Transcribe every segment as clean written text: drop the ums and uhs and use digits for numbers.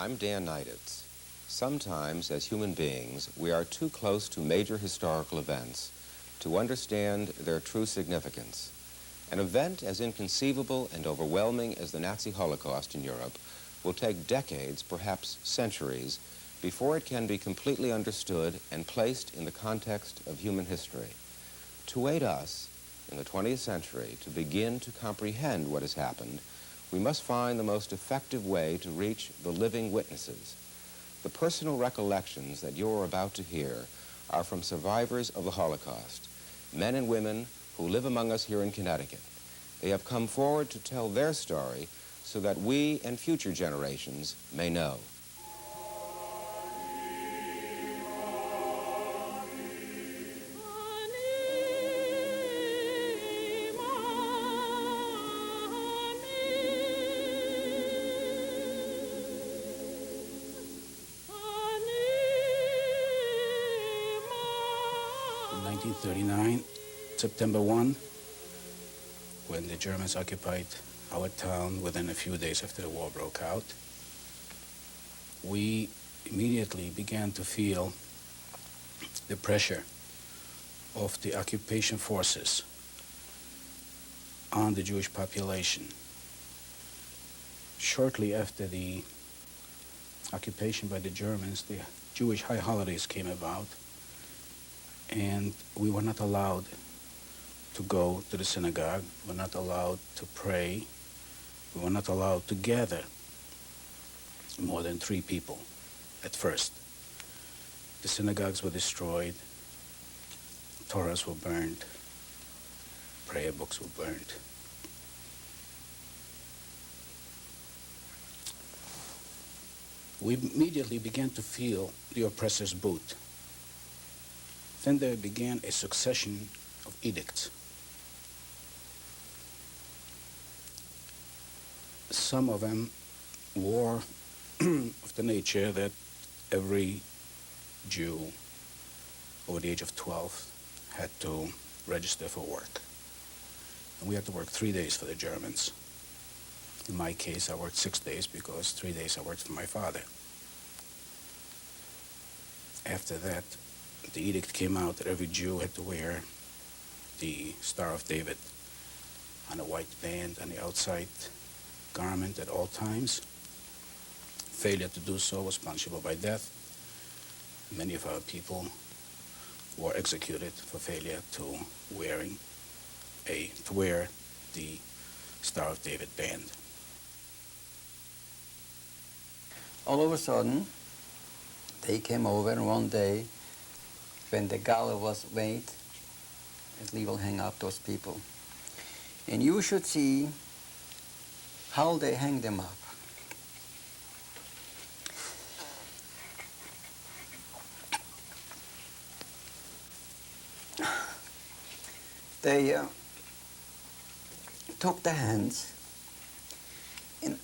I'm Dan Neiditz. Sometimes, as human beings, we are too close to major historical events to understand their true significance. An event as inconceivable and overwhelming as the Nazi Holocaust in Europe will take decades, perhaps centuries, before it can be completely understood and placed in the context of human history. To aid us, in the 20th century, to begin to comprehend what has happened, we must find the most effective way to reach the living witnesses. The personal recollections that you are about to hear are from survivors of the Holocaust, men and women who live among us here in Connecticut. They have come forward to tell their story so that we and future generations may know. In 1939, September 1, when the Germans occupied our town within a few days after the war broke out, we immediately began to feel the pressure of the occupation forces on the Jewish population. Shortly after the occupation by the Germans, the Jewish high holidays came about, and we were not allowed to go to the synagogue, we were not allowed to pray, we were not allowed to gather more than 3 people at first. The synagogues were destroyed, Torahs were burned, prayer books were burned. We immediately began to feel the oppressor's boot. Then there began a succession of edicts. Some of them were of the nature that every Jew over the age of 12 had to register for work. And we had to work 3 days for the Germans. In my case, I worked 6 days because 3 days I worked for my father. After that, the edict came out that every Jew had to wear the Star of David on a white band on the outside garment at all times. Failure to do so was punishable by death. Many of our people were executed for failure to wear the Star of David band. All of a sudden, they came over, and one day, when the gala was made, we will hang up those people. And you should see how they hang them up. They took the hands and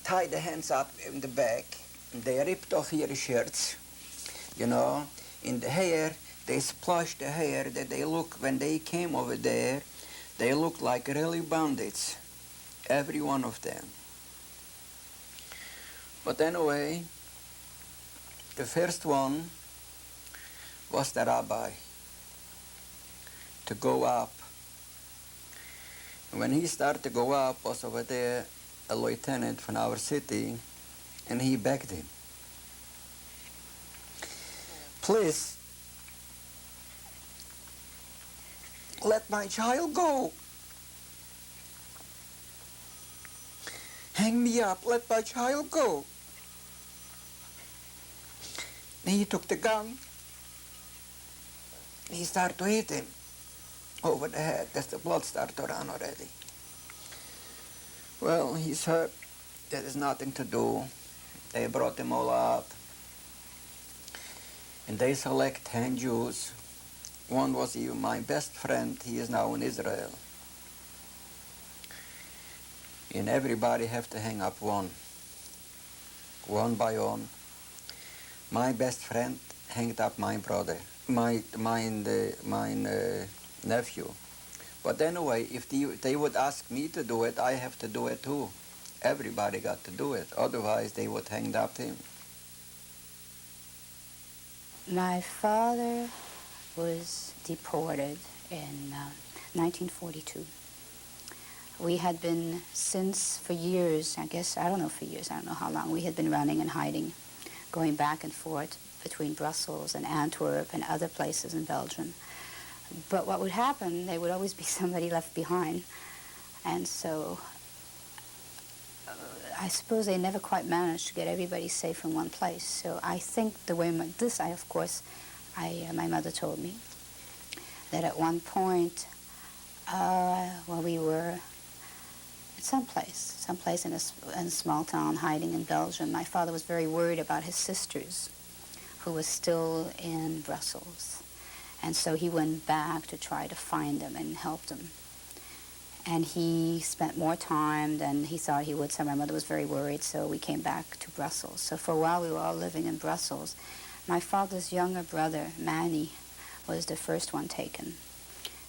tied the hands up in the back. They ripped off your shirts, you know. In the hair, they splashed the hair that they look, when they came over there, they looked like really bandits, every one of them. But anyway, the first one was the rabbi to go up. And when he started to go up, was over there a lieutenant from our city, and he begged him, please, let my child go. Hang me up, let my child go. And he took the gun. He started to hit him over the head as the blood started to run already. Well, he's hurt. There is nothing to do. They brought them all up. And they select 10 Jews. One was even my best friend. He is now in Israel. And everybody have to hang up one by one. My best friend hanged up my brother, my nephew. But anyway, if they would ask me to do it, I have to do it too. Everybody got to do it. Otherwise, they would hang up him. My father was deported in 1942. We had been for years, I don't know how long, we had been running and hiding, going back and forth between Brussels and Antwerp and other places in Belgium. But what would happen, there would always be somebody left behind. And so I suppose they never quite managed to get everybody safe in one place. So I think the way my mother told me that at one point, while we were someplace in a small town hiding in Belgium, my father was very worried about his sisters, who was still in Brussels. And so he went back to try to find them and help them. And he spent more time than he thought he would, so my mother was very worried, so we came back to Brussels. So for a while we were all living in Brussels. My father's younger brother, Manny, was the first one taken.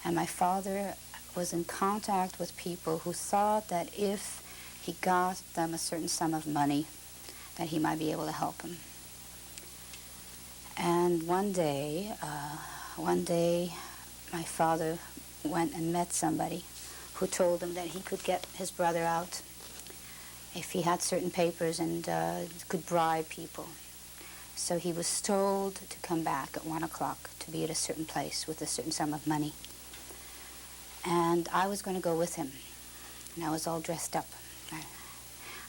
And my father was in contact with people who thought that if he got them a certain sum of money, that he might be able to help them. And one day, my father went and met somebody who told him that he could get his brother out if he had certain papers and could bribe people. So he was told to come back at 1 o'clock to be at a certain place with a certain sum of money. And I was going to go with him, and I was all dressed up.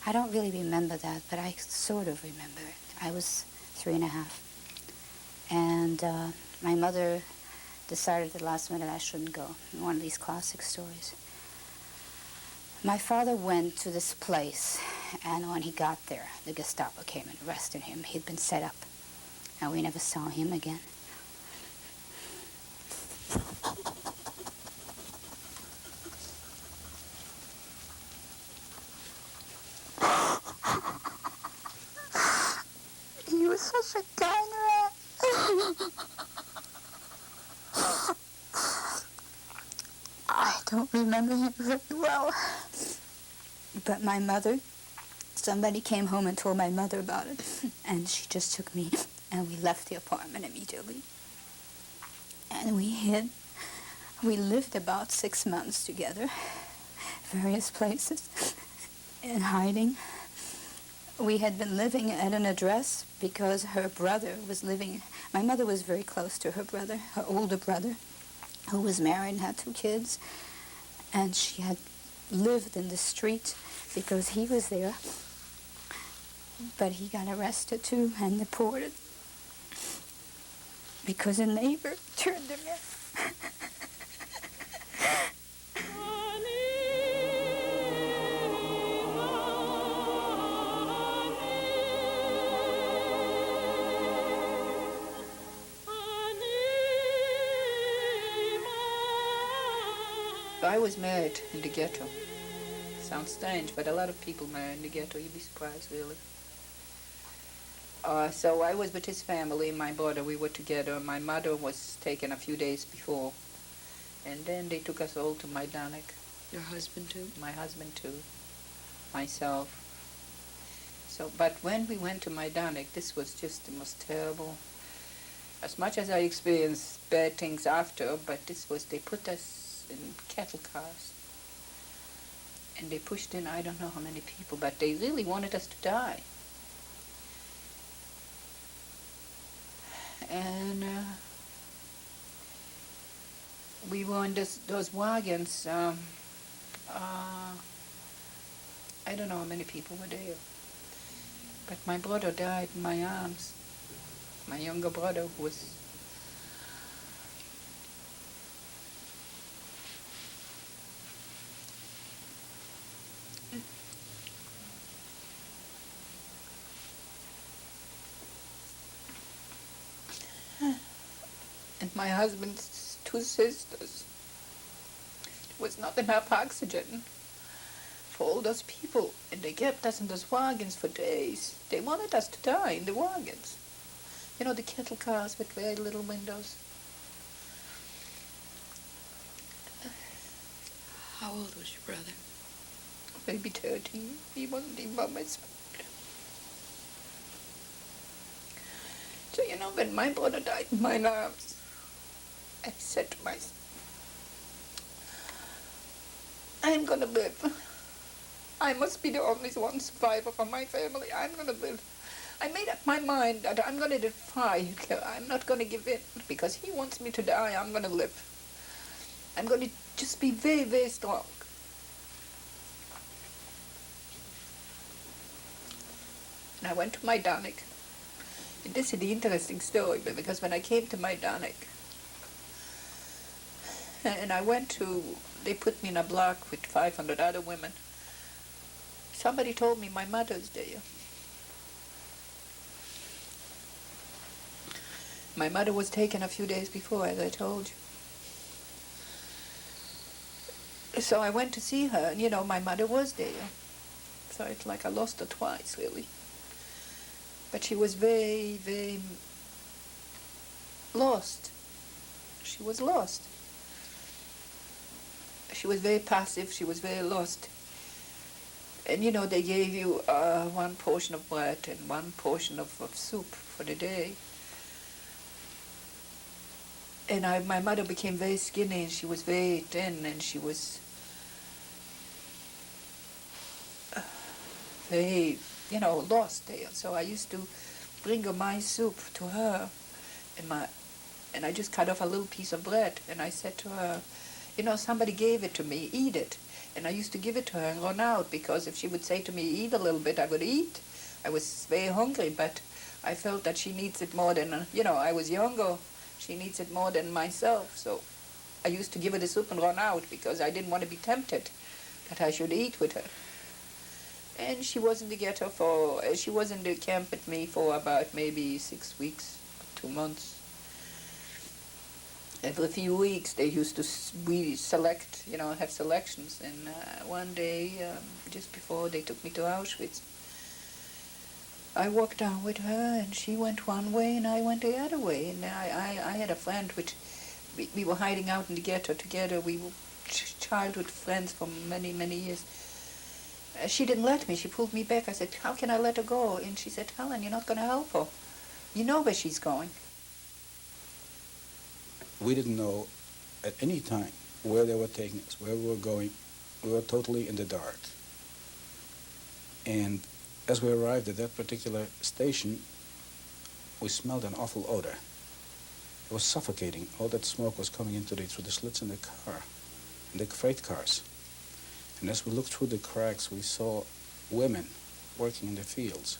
I don't really remember that, but I sort of remember it. I was 3 and a half. And my mother decided at the last minute I shouldn't go. One of these classic stories. My father went to this place, and when he got there, the Gestapo came and arrested him. He'd been set up, and we never saw him again. He was such a kind man. I don't remember him very well. But my mother, somebody came home and told my mother about it, and she just took me, and we left the apartment immediately. And we hid. We lived about 6 months together, various places, in hiding. We had been living at an address because her brother was living. My mother was very close to her brother, her older brother, who was married and had 2 kids. And she had lived in the street because he was there. But he got arrested too and deported because a neighbor turned him in. I was married in the ghetto. Sounds strange, but a lot of people marry in the ghetto. You'd be surprised, really. So I was with his family, my brother, we were together. My mother was taken a few days before. And then they took us all to Majdanek. Your husband too? My husband too. Myself. So, but when we went to Majdanek, this was just the most terrible. As much as I experienced bad things after, but they put us in cattle cars. And they pushed in I don't know how many people, but they really wanted us to die. And we were in those wagons. I don't know how many people were there. But my brother died in my arms. My younger brother was... And my husband's 2 sisters. There was not enough oxygen for all those people, and they kept us in those wagons for days. They wanted us to die in the wagons. You know, the cattle cars with very little windows. How old was your brother? maybe 13. He wasn't even by my side. So, you know, when my brother died in my arms, I said to myself, I'm gonna live. I must be the only one survivor from my family. I'm gonna live. I made up my mind that I'm gonna defy Hitler. I'm not gonna give in because he wants me to die. I'm gonna live. I'm gonna just be very, very strong. And I went to Majdanek. And this is the interesting story, because when I came to Majdanek, and they put me in a block with 500 other women. Somebody told me my mother's there. My mother was taken a few days before, as I told you. So I went to see her, and, you know, my mother was there. So it's like I lost her twice, really. But she was very, very lost. She was lost. She was very passive, she was very lost. And, you know, they gave you one portion of bread and one portion of soup for the day. And my mother became very skinny, and she was very thin, and she was very, you know, lost there. So I used to bring her my soup to her, and I just cut off a little piece of bread, and I said to her, you know, somebody gave it to me, eat it. And I used to give it to her and run out, because if she would say to me, eat a little bit, I would eat. I was very hungry, but I felt that she needs it more than, you know, I was younger. She needs it more than myself. So I used to give her the soup and run out, because I didn't want to be tempted that I should eat with her. And she was in the ghetto she was in the camp with me for about maybe 6 weeks, 2 months. Every few weeks they used to select, you know, have selections. And one day, just before they took me to Auschwitz, I walked down with her, and she went one way and I went the other way. And I had a friend which we were hiding out in the ghetto together. We were childhood friends for many, many years. She didn't let me. She pulled me back. I said, how can I let her go? And she said, Helen, you're not going to help her. You know where she's going. We didn't know at any time where they were taking us, where we were going. We were totally in the dark. And as we arrived at that particular station, we smelled an awful odor. It was suffocating. All that smoke was coming through the slits in the car, in the freight cars. And as we looked through the cracks, we saw women working in the fields.